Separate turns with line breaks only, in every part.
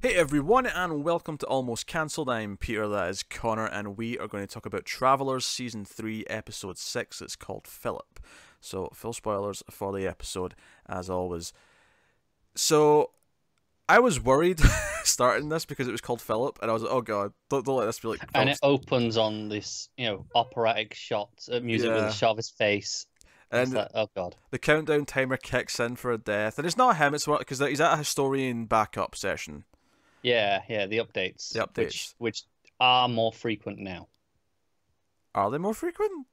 Hey everyone, and welcome to Almost Cancelled. I'm Peter, that is Connor, and we are going to talk about Travelers Season 3, Episode 6. It's called Philip. So, full spoilers for the episode, as always. So, I was worried starting this because it was called Philip, and I was like, oh god, don't let this be like...
And it opens on this, operatic shot, music with a
Yeah.
shot of his face. It's
And
like, oh god.
the countdown timer kicks in for a death, and it's not him, it's because he's at a historian backup session.
Yeah, the updates.
The updates.
Which are more frequent now.
Are they more frequent?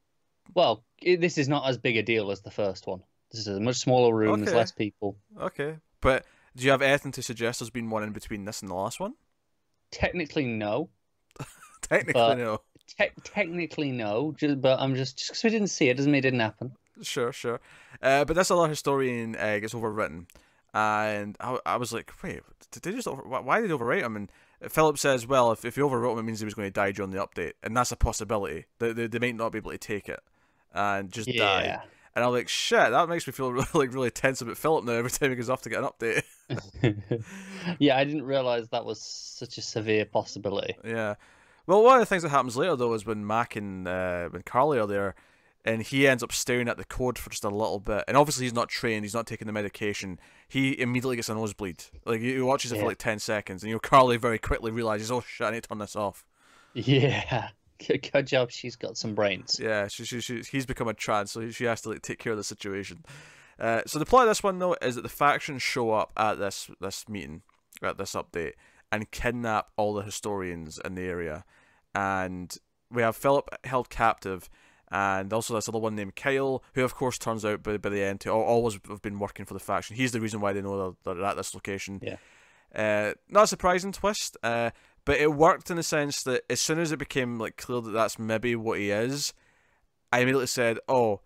Well, this is not as big a deal as the first one. This is a much smaller room, there's
Okay.
less people.
Okay. But do you have anything to suggest there's been one in between this and the last one?
Technically, no.
Technically,
But-
no.
Technically, no. But I'm just because we didn't see it doesn't mean it didn't happen.
Sure. But this other historian gets overwritten. And I was like, wait, did they just why did they overwrite him? And Philip says, well, if you overwrote him, it means he was going to die during the update. And that's a possibility. They might not be able to take it and just die.
Yeah.
And I'm like, shit, that makes me feel really tense about Philip now every time he goes off to get an update.
Yeah, I didn't realize that was such a severe possibility.
Yeah. Well, one of the things that happens later, though, is when Mac and when Carly are there, and he ends up staring at the code for just a little bit. And obviously he's not trained, he's not taking the medication. He immediately gets a nosebleed. Like, he watches it for like 10 seconds, and Carly very quickly realizes, oh shit, I need to turn this off.
Yeah. Good job she's got some brains.
Yeah, he's become a trans, so she has to like take care of the situation. So the plot of this one, though, is that the factions show up at this meeting, at this update, and kidnap all the historians in the area. And we have Philip held captive, and also this other one named Kyle, who of course turns out by the end to always have been working for the faction. He's the reason why they know they're at this location.
Yeah.
Not a surprising twist, but it worked in the sense that as soon as it became like clear that that's maybe what he is, I immediately said, oh,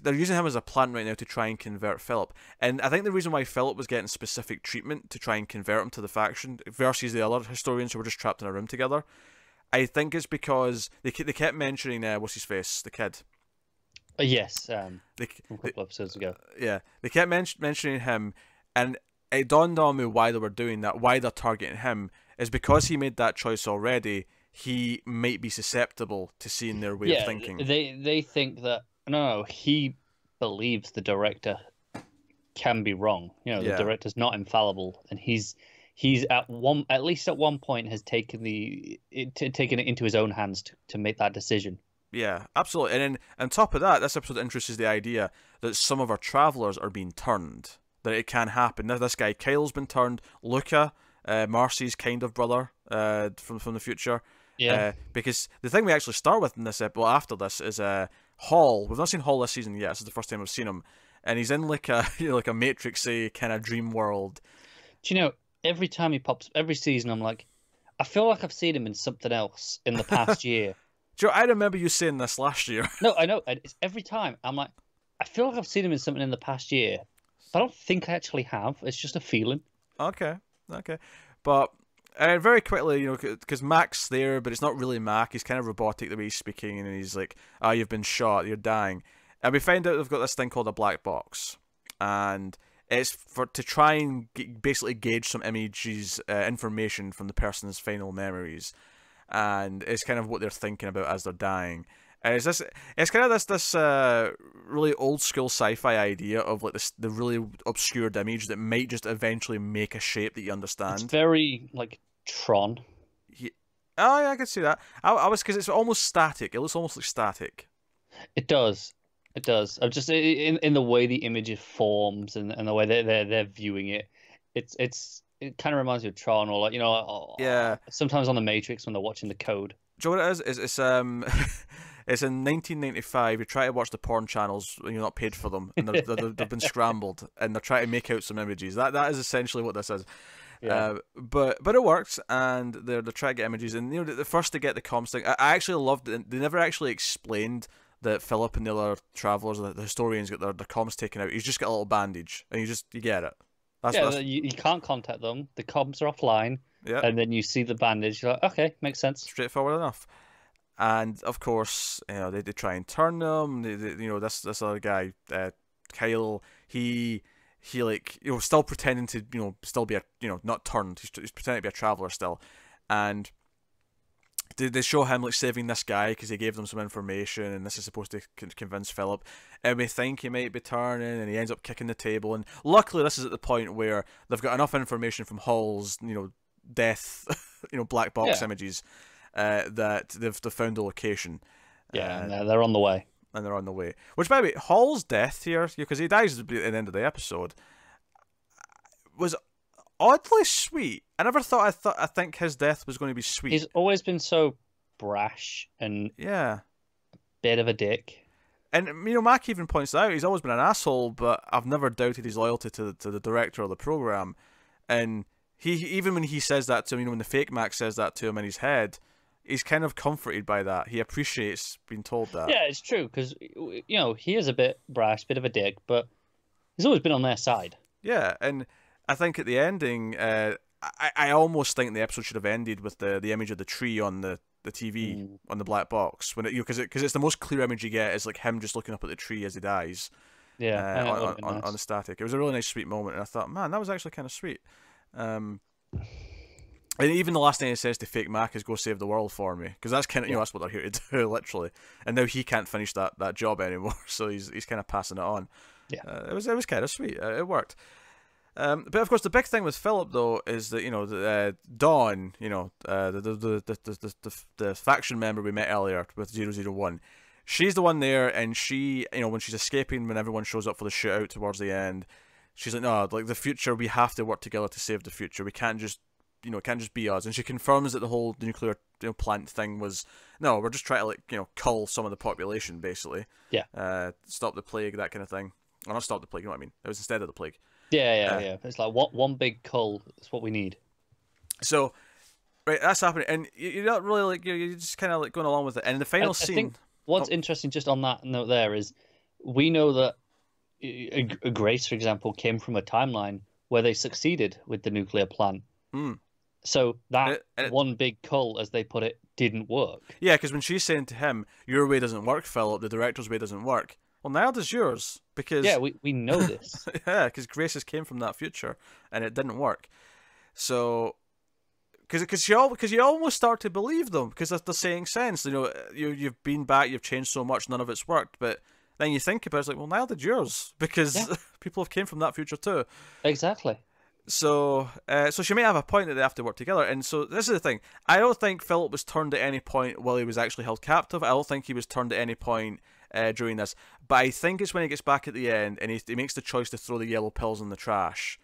they're using him as a plant right now to try and convert Philip. And I think the reason why Philip was getting specific treatment to try and convert him to the faction versus the other historians who were just trapped in a room together, I think it's because they kept mentioning what's his face, the kid.
Yes,
They,
a couple episodes ago.
yeah, they kept mentioning him, and it dawned on me why they were doing that, why they're targeting him, is because he made that choice already. He might be susceptible to seeing their way of thinking.
They think that no, he believes the director can be wrong. The director's not infallible, and he's at least at one point has taken it into his own hands to make that decision.
Yeah, absolutely. And then on top of that, this episode introduces the idea that some of our travelers are being turned. That it can happen. Now, this guy Kyle's been turned. Luca, Marcy's kind of brother from the future.
Yeah.
Because the thing we actually start with in this episode, after this, is Hall. We've not seen Hall this season yet. This is the first time we've seen him, and he's in like a like a Matrix-y kind of dream world.
Do you know? Every time he pops, every season, I'm like, I feel like I've seen him in something else in the past year.
Do you know, I remember you saying this last year.
No, I know. It's every time I'm like, I feel like I've seen him in something in the past year, but I don't think I actually have. It's just a feeling.
Okay. But very quickly, because Mac's there, but it's not really Mac. He's kind of robotic the way he's speaking, and he's like, "Ah, you've been shot. You're dying." And we find out they've got this thing called a black box, and it's to try and basically gauge some images, information from the person's final memories, and it's kind of what they're thinking about as they're dying. And it's kind of this really old school sci-fi idea of like the really obscured image that might just eventually make a shape that you understand.
It's very like Tron.
Oh yeah, I could see that. I was, because it's almost static. It looks almost like static.
It does. I'm just in the way the image forms and the way they're viewing it. It kind of reminds me of Tron, or like
Yeah.
Sometimes on the Matrix when they're watching the code.
Do you know what it is? It's it's in 1995. You try to watch the porn channels and you're not paid for them, and they've been scrambled, and they're trying to make out some images. That is essentially what this is.
Yeah.
But it works, and they're trying to get images, and the first to get the comms thing. I actually loved it. They never actually explained that Philip and the other travelers, the historians, get their comms taken out. You just get a little bandage, and you get it.
You can't contact them. The comms are offline.
Yeah.
And then you see the bandage. You're like, okay, makes sense.
Straightforward enough. And of course, they try and turn them. This other guy, Kyle, he he like still pretending to still be a not turned. He's pretending to be a traveler still, and they show him like saving this guy because he gave them some information, and this is supposed to convince Philip. And we think he might be turning, and he ends up kicking the table. And luckily, this is at the point where they've got enough information from Hall's death, black box images, that they've found the location.
Yeah, and they're on the way.
And they're on the way. Which, by the way, Hall's death here, because he dies at the end of the episode, was oddly sweet. I never thought. I think his death was going to be sweet.
He's always been so brash and
a
bit of a dick.
And Mac even points out he's always been an asshole, but I've never doubted his loyalty to the director of the program. And he even when he says that to him, when the fake Mac says that to him in his head, he's kind of comforted by that. He appreciates being told that.
Yeah, it's true because he is a bit brash, bit of a dick, but he's always been on their side.
Yeah, and I think at the ending, I almost think the episode should have ended with the image of the tree on the TV on the black box when because it's the most clear image you get is like him just looking up at the tree as he dies.
Yeah,
on the static. It was a really nice, sweet moment, and I thought, man, that was actually kind of sweet. And even the last thing he says to fake Mac is "Go save the world for me," because that's kind of that's what they're here to do, literally. And now he can't finish that job anymore, so he's kind of passing it on.
Yeah,
it was kind of sweet. It worked. But of course, the big thing with Philip though is that Dawn, the faction member we met earlier with 001, she's the one there, and she, when she's escaping, when everyone shows up for the shootout towards the end, she's like, no, like the future, we have to work together to save the future. We can't just, it can't just be us. And she confirms that the whole nuclear plant thing was no, we're just trying to cull some of the population basically.
Yeah.
Stop the plague, that kind of thing. Or not stop the plague. You know what I mean? It was instead of the plague.
Yeah. It's like one big cull is what we need.
So, right, that's happening, and you're not really you're just kind of going along with it. And in the final scene,
I think what's interesting just on that note there is we know that Grace, for example, came from a timeline where they succeeded with the nuclear plant. So that one big cull, as they put it, didn't work. Yeah,
because when she's saying to him, "Your way doesn't work, Philip. The director's way doesn't work." Well, neither does yours, because
we know this.
Yeah, because Grace's came from that future, and it didn't work. So, because you almost start to believe them, because they're saying sense. You've been back, you've changed so much, none of it's worked. But then you think about it, it's like, well, neither did yours, because people have came from that future too.
Exactly.
So, so she may have a point that they have to work together. And so this is the thing. I don't think Philip was turned at any point while he was actually held captive. I don't think he was turned at any point during this. But I think it's when he gets back at the end and he makes the choice to throw the yellow pills in the trash,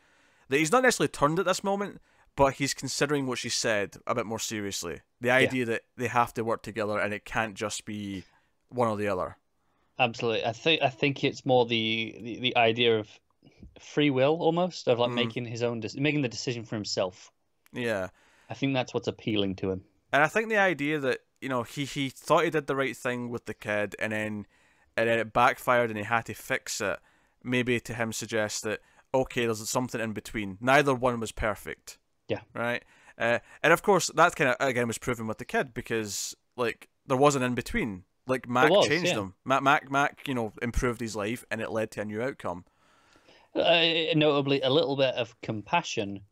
that he's not necessarily turned at this moment, but he's considering what she said a bit more seriously. The idea that they have to work together and it can't just be one or the other.
Absolutely. I think it's more the idea of free will, almost, of making his own making the decision for himself.
Yeah,
I think that's what's appealing to him.
And I think the idea that he thought he did the right thing with the kid, and then it backfired, and he had to fix it. Maybe to him suggests that okay, there's something in between. Neither one was perfect.
Yeah.
Right. And of course that kind of again was proven with the kid, because there was an in between. Mac changed him. Mac improved his life, and it led to a new outcome.
Notably, a little bit of compassion.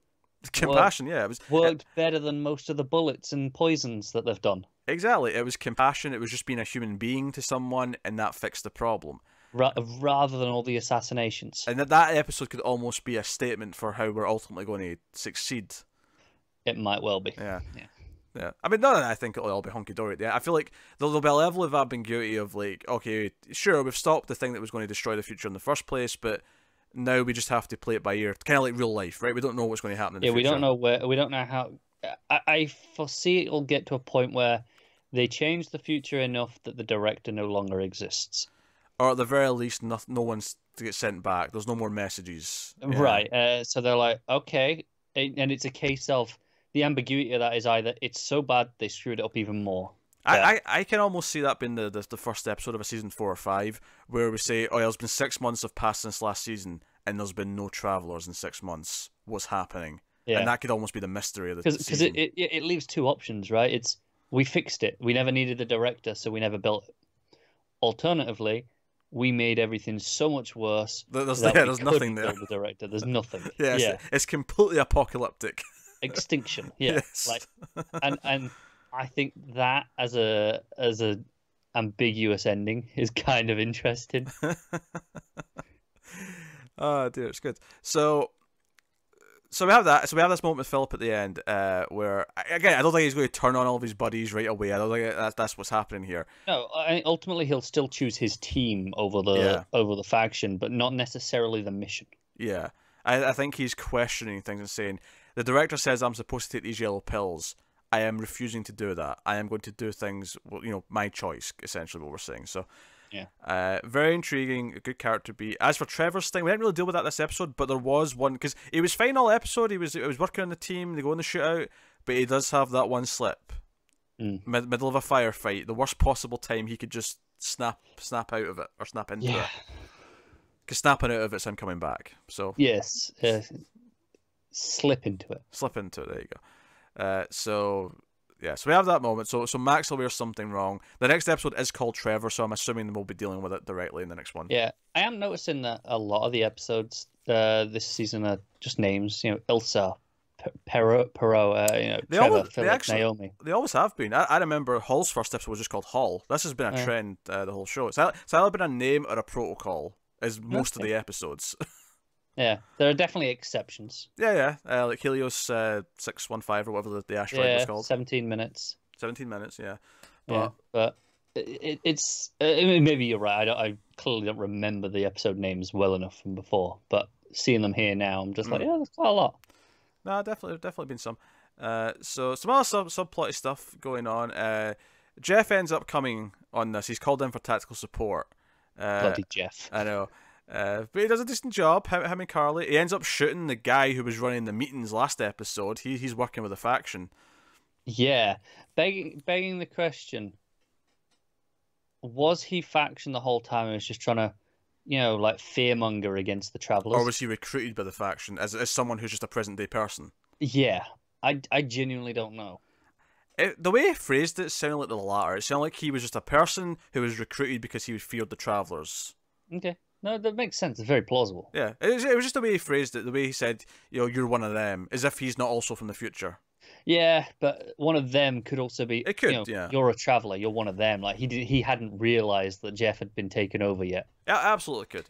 It was
worked better than most of the bullets and poisons that they've done.
Exactly, it was compassion. It was just being a human being to someone, and that fixed the problem.
Rather than all the assassinations.
And that episode could almost be a statement for how we're ultimately going to succeed.
It might well be.
Yeah. I mean, none of that, I think it'll all be hunky-dory. Yeah, I feel like there'll be a level of ambiguity of okay, sure, we've stopped the thing that was going to destroy the future in the first place, but now we just have to play it by ear, kind of like real life, right? We don't know what's going to happen in the future.
We don't know how. I foresee it'll get to a point where they change the future enough that the director no longer exists,
or at the very least, no one's to get sent back. There's no more messages,
right? So they're like, okay, and it's a case of the ambiguity of that is either it's so bad they screwed it up even more.
I can almost see that being the first episode of a season 4 or 5, where we say, oh, there's been 6 months have passed since last season, and there's been no travelers in 6 months. What's happening? Yeah. And that could almost be the mystery of the season.
Because it leaves 2 options, right? It's we fixed it. We never needed the director, so we never built it. Alternatively, we made everything so much worse.
There's
that we
there's nothing
couldn't
there.
kill the director. There's nothing.
Yeah,
Yeah,
it's completely apocalyptic.
extinction. Yeah,
Yes.
like, and I think that as a ambiguous ending is kind of interesting.
Oh dear, it's good. So we have that. So we have this moment with Philip at the end, where again, I don't think he's going to turn on all of his buddies right away. I don't think that's what's happening here.
No, ultimately he'll still choose his team over the faction, but not necessarily the mission.
Yeah, I think he's questioning things and saying, the director says I'm supposed to take these yellow pills. I am refusing to do that. I am going to do things, my choice, essentially what we're saying. So,
yeah,
very intriguing, a good character beat. As for Trevor's thing, we didn't really deal with that this episode, but there was one, because he was fine all episode. He was working on the team, they go in the shootout, but he does have that one slip. Middle of a firefight, the worst possible time he could just snap out of it, or snap into it. Because snapping out of it's him coming back. So
yes, slip into it.
There you go. So we have that moment. So Max will wear something wrong. The next episode is called Trevor, so I'm assuming we'll be dealing with it directly in the next one.
Yeah, I am noticing that a lot of the episodes this season are just names. Ilsa, Perot, Trevor, Philip, Naomi.
They always have been. I remember Hall's first episode was just called Hall. This has been a trend the whole show. It's either been a name or a protocol. Is most of the episodes.
Yeah, there are definitely exceptions.
Yeah. Like Helios 615 or whatever the asteroid was called.
17 minutes.
17 minutes, yeah.
But it's maybe you're right. I clearly don't remember the episode names well enough from before, but seeing them here now, I'm just like, yeah, there's quite a lot.
No, definitely been some. So some other subplotty stuff going on. Jeff ends up coming on this. He's called in for tactical support.
Bloody Jeff.
I know. But he does a decent job, him and Carly. He ends up shooting the guy who was running the meetings last episode. He's working with a faction.
Yeah. Begging the question, was he faction the whole time and was just trying to, like fearmonger against the Travelers?
Or was he recruited by the faction as someone who's just a present-day person?
Yeah. I genuinely don't know.
The way he phrased it sounded like the latter. It sounded like he was just a person who was recruited because he feared the Travelers.
Okay. No, that makes sense. It's very plausible.
Yeah. It was just the way he phrased it, the way he said, you're one of them, as if he's not also from the future.
Yeah, but one of them could also be,
it could, yeah.
You're a traveler, you're one of them. Like, he hadn't realized that Jeff had been taken over yet.
Yeah, absolutely could.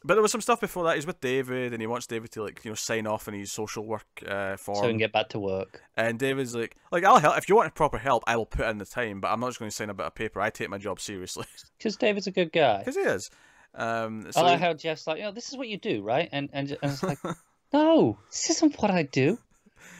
But there was some stuff before that. He's with David, and he wants David to sign off in his social work form,
so he can get back to work.
And David's like, I'll help if you want proper help. I will put in the time, but I'm not just going to sign a bit of paper. I take my job seriously.
Because David's a good guy.
Because he is.
I like how Jeff's like, this is what you do, right? And it's like, no, this isn't what I do.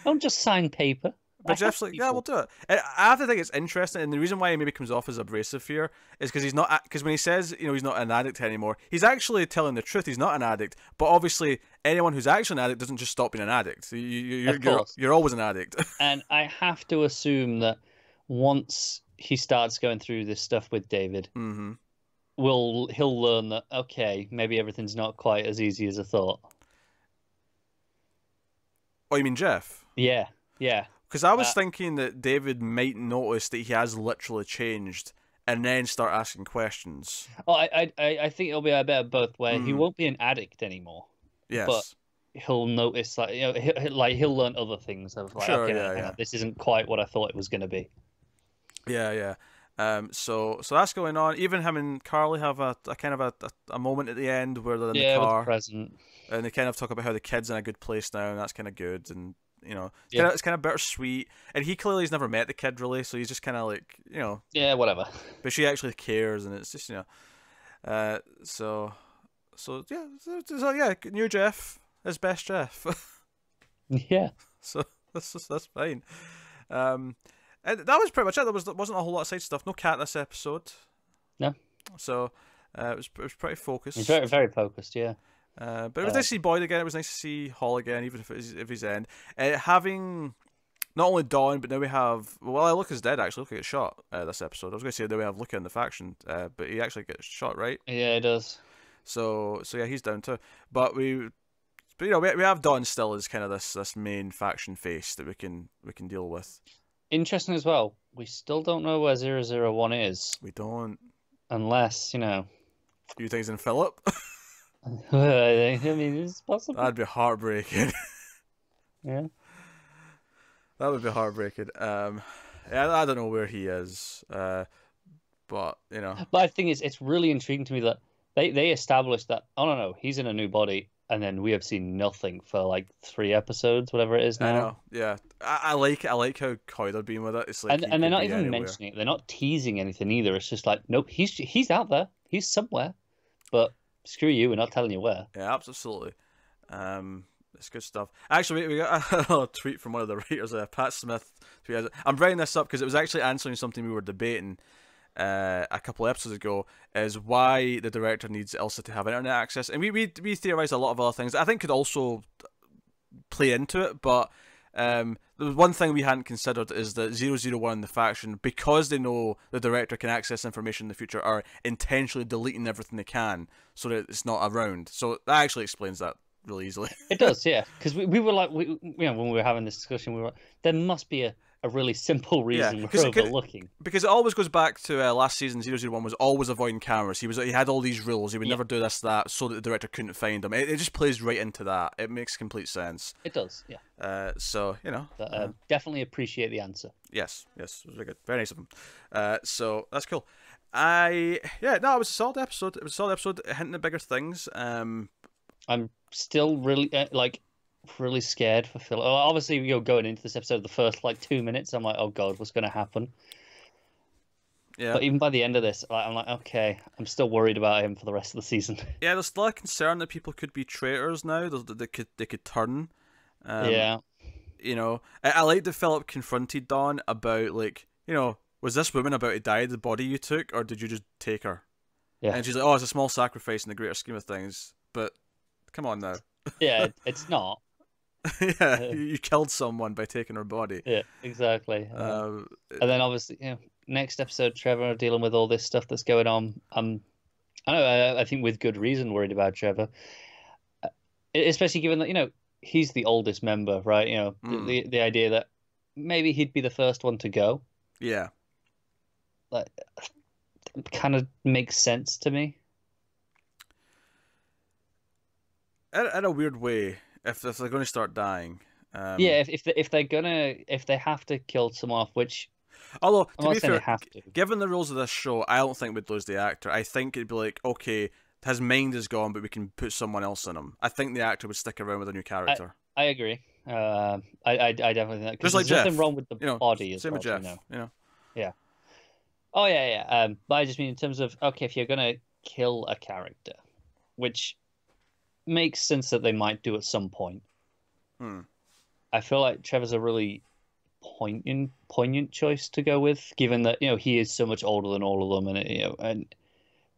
Don't just sign paper.
But Jeff's like, yeah, we'll do it. And I have to think it's interesting, and the reason why he maybe comes off as abrasive here is because because when he says, he's not an addict anymore, he's actually telling the truth. He's not an addict, but obviously anyone who's actually an addict doesn't just stop being an addict. You're always an addict.
And I have to assume that once he starts going through this stuff with David, he'll learn that, okay, maybe everything's not quite as easy as I thought.
Oh, you mean Jeff?
Yeah.
Because I was thinking that David might notice that he has literally changed and then start asking questions.
Oh, I think it'll be a bit of both, where he won't be an addict anymore.
Yes.
But he'll notice, he'll learn other things. Of like,
sure,
okay, this isn't quite what I thought it was going to be.
Yeah. So that's going on. Even him and Carly have a kind of a moment at the end where they're in the car.
With the present.
And they kind of talk about how the kid's in a good place now, and that's kind of good. And it's kind of bittersweet. And he clearly has never met the kid really, so he's just kind of like,
yeah, whatever.
But she actually cares, and it's just so new Jeff is best Jeff.
Yeah.
So that's fine. And that was pretty much it. There wasn't a whole lot of side stuff. No cat this episode.
No.
So it was pretty focused.
It's very, very focused, yeah.
But it was nice to see Boyd again. It was nice to see Hall again, even if he's end. Having not only Dawn, but now we have Luca's dead. Actually, Luca gets shot this episode. I was going to say now we have Luca in the faction, but he actually gets shot, right?
Yeah, he does.
So yeah, he's down too. But we have Dawn still as kind of this main faction face that we can deal with.
Interesting as well. We still don't know where 001 is.
We don't.
unless, you know.
You think it's in Philip?
I mean, it's possible.
That'd be heartbreaking.
Yeah.
That would be heartbreaking. Yeah, I don't know where he is, but you know.
But I think it's really intriguing to me that they established that, oh no, he's in a new body, and then we have seen nothing for like 3 episodes, whatever it is now.
I know, yeah. I like how coy they're being with it. It's like,
and they're not even mentioning it. They're not teasing anything either. It's just like, nope, he's out there. He's somewhere, but screw you, we're not telling you where.
Yeah, absolutely. It's good stuff. Actually, we got a tweet from one of the writers, Pat Smith. I'm bringing this up because it was actually answering something we were debating a couple of episodes ago, is why the director needs Ilsa to have internet access. And we theorized a lot of other things that I think could also play into it, but the one thing we hadn't considered is that 001 and the faction, because they know the director can access information in the future, are intentionally deleting everything they can so that it's not around. So that actually explains that really easily.
It does, yeah. Because we were like, you know, when we were having this discussion, we were like, there must be a really simple reason we're overlooking.
Because it always goes back to last season. 001 was always avoiding cameras. He had all these rules. He would never do this, that, so that the director couldn't find him. It just plays right into that. It makes complete sense.
It does, yeah.
So, you know.
But, definitely appreciate the answer.
Yes, it was very good. Very nice of him. So, that's cool. It was a solid episode. It was a solid episode, hinting at bigger things.
I'm still really, really scared for Philip. Obviously, you're going into this episode, the first 2 minutes, I'm like, oh god, what's going to happen? Yeah. But even by the end of this, I'm like, okay, I'm still worried about him for the rest of the season.
Yeah, there's still a concern that people could be traitors now. They could turn.
Yeah.
You know, I like that Philip confronted Dawn about, was this woman about to die the body you took, or did you just take her?
Yeah.
And she's like, oh, it's a small sacrifice in the greater scheme of things, but come on now.
Yeah, it's not.
Yeah, you killed someone by taking her body.
Yeah, exactly. And then obviously, next episode, Trevor dealing with all this stuff that's going on. I think with good reason worried about Trevor, especially given that he's the oldest member, right? The idea that maybe he'd be the first one to go.
Yeah,
kind of makes sense to me.
In a weird way, if they're going to start dying.
If they have to kill someone off, which,
although to
I'm
be fair,
have to.
Given the rules of this show, I don't think we'd lose the actor. I think it'd be like, okay, his mind is gone, but we can put someone else in him. I think the actor would stick around with a new character.
I agree. I definitely think
because there's
nothing wrong with the body as
same
well.
Same with Jeff.
Yeah. Oh yeah. But I just mean in terms of, okay, if you're gonna kill a character, which makes sense that they might do at some point. I feel like Trevor's a really poignant choice to go with, given that he is so much older than all of them, and and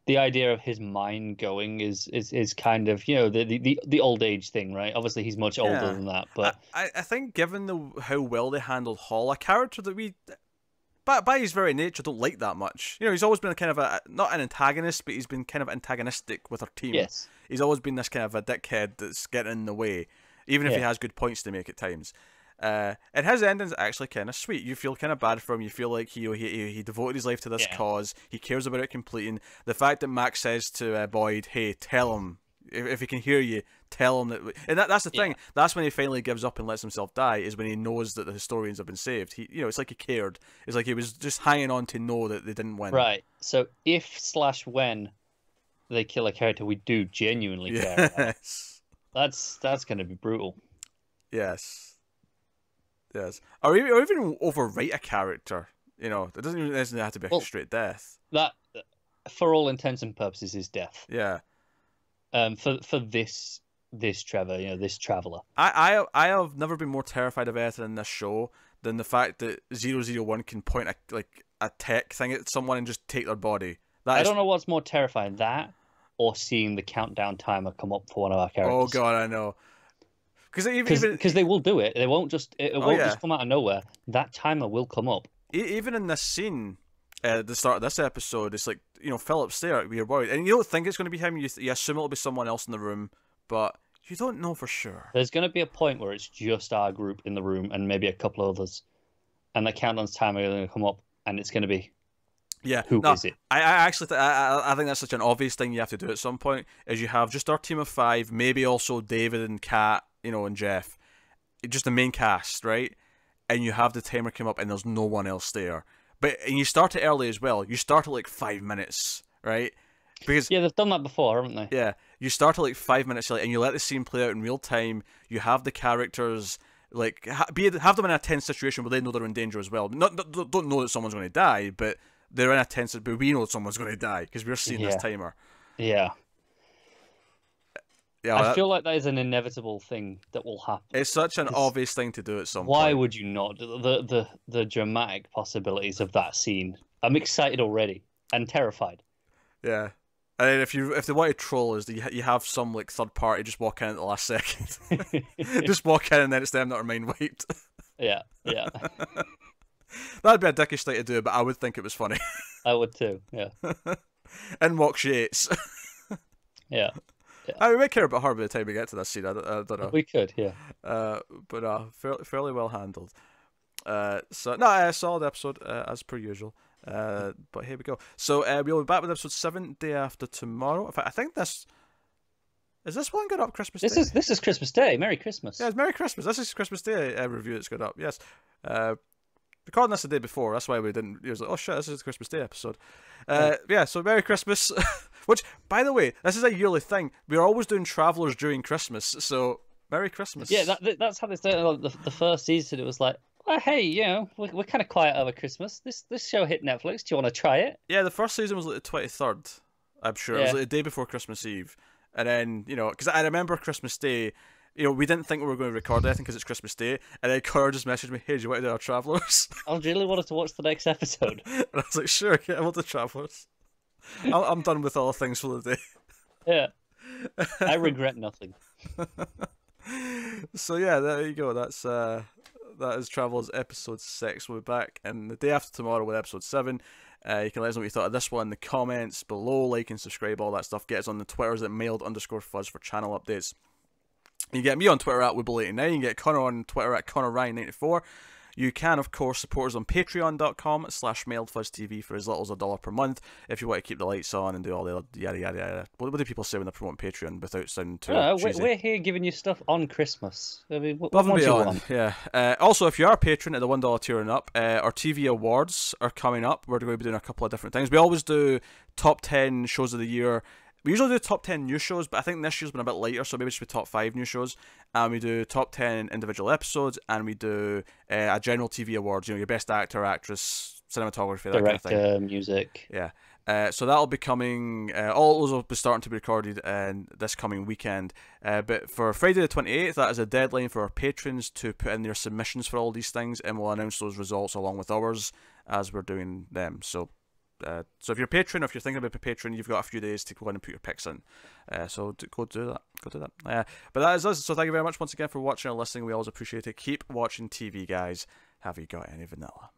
the idea of his mind going is kind of the old age thing, right? Obviously, he's much older than that, but
I think given how well they handled Hall, a character that we, by his very nature, don't like that much. He's always been a kind of not an antagonist, but he's been kind of antagonistic with our team.
Yes.
He's always been this kind of a dickhead that's getting in the way, even if he has good points to make at times. And his ending's actually kind of sweet. You feel kind of bad for him. You feel like he devoted his life to this cause. He cares about it completing. The fact that Max says to Boyd, hey, tell him, if he can hear you, tell him that. And that's the thing. That's when he finally gives up and lets himself die, is when he knows that the historians have been saved. It's like he cared. It's like he was just hanging on to know that they didn't win.
Right. So if/when they kill a character we do genuinely care about, that's going to be brutal.
Yes. Or even overwrite a character. It doesn't even necessarily have to be a straight death.
That, for all intents and purposes, is death.
Yeah.
For this Trevor, this traveler.
I have never been more terrified of anything in this show than the fact that 001 can point a tech thing at someone and just take their body.
I don't know what's more terrifying, that or seeing the countdown timer come up for one of our characters.
Oh god, I know.
Because they will do it. They won't just just come out of nowhere. That timer will come up.
Even in this scene, at the start of this episode, it's like Philip's there. You're worried, and you don't think it's going to be him. You assume it'll be someone else in the room, but you don't know for sure.
There's going to be a point where it's just our group in the room and maybe a couple of others, and the countdown timer is going to come up, and it's going to be
Yeah,
Who
no,
is it?
I actually I think that's such an obvious thing you have to do at some point. Is you have just our team of 5, maybe also David and Kat, and Jeff, just the main cast, right? And you have the timer come up, and there's no one else there. And you start it early as well. You start at like 5 minutes, right? Because
Yeah, they've done that before, haven't they?
yeah, you start at like 5 minutes early, and you let the scene play out in real time. You have the characters like have them in a tense situation where they know they're in danger as well. Don't know that someone's going to die, but they're in a tense, but we know someone's going to die because we're seeing this timer.
Yeah.
Yeah,
I feel like that is an inevitable thing that will happen.
It's such an obvious thing to do at some point.
Why would you not? The dramatic possibilities of that scene. I'm excited already and terrified.
Yeah. And then if they want to troll us, you have some like third party just walk in at the last second. Just walk in and then it's them that are mind wiped.
Yeah.
That'd be a dickish thing to do, but I would think it was funny.
I would too, yeah.
And walk Yates.
Yeah.
We might care about her by the time we get to this scene. I don't know.
We could, yeah.
But fairly well handled. Solid episode as per usual. But here we go. So we'll be back with episode 7 day after tomorrow. In fact, I think this is this one going up Christmas Day.
This is Christmas Day. Merry Christmas.
Yeah, it's Merry Christmas. This is Christmas Day review that's going up. Yes. Recording this the day before. That's why we didn't. It was like, oh shit, this is the Christmas Day episode. Yeah. So Merry Christmas. Which, by the way, this is a yearly thing. We're always doing Travelers during Christmas. So Merry Christmas.
Yeah, that's how they started. The first season, it was like, oh, hey, we're kind of quiet over Christmas. This show hit Netflix. Do you want to try it?
Yeah, the first season was like the 23rd. I'm sure it was like the day before Christmas Eve, and then because I remember Christmas Day. We didn't think we were going to record anything because it's Christmas Day, and then Connor just messaged me, "Hey, do you want to do our Travelers?"
I really wanted to watch the next episode.
And I was like, "Sure, yeah, we'll do Travelers." I'm done with all things for the day.
Yeah, I regret nothing.
So yeah, there you go. That is Travelers episode 6. We'll be back in the day after tomorrow with episode 7. You can let us know what you thought of this one in the comments below. Like and subscribe, all that stuff. Get us on the Twitters at mailed_fuzz for channel updates. You can get me on Twitter at Wibble89. You can get Connor on Twitter at ConnorRyan94. You can, of course, support us on patreon.com/mailedfuzztv for as little as $1 per month if you want to keep the lights on and do all the other yada yada yada. What do people say when they're promoting Patreon without sounding too cheesy?
We're here giving you stuff on Christmas. I mean, what
Love and
more do you
beyond,
want?
yeah. Also, if you are a patron at the $1 tier and up, our TV awards are coming up. We're going to be doing a couple of different things. We always do top 10 shows of the year. We usually do top 10 new shows, but I think this year's been a bit lighter, so maybe it should be top 5 new shows. And we do top 10 individual episodes, and we do a general TV awards, your best actor, actress, cinematography, that
Director,
kind of thing.
music.
Yeah. So that'll be coming, all those will be starting to be recorded this coming weekend. But for Friday the 28th, that is a deadline for our patrons to put in their submissions for all these things, and we'll announce those results along with ours as we're doing them. So if you're a patron, or if you're thinking about a patron, you've got a few days to go in and put your picks in. So go do that. But that is us. So thank you very much once again for watching or listening. We always appreciate it. Keep watching TV, guys. Have you got any vanilla?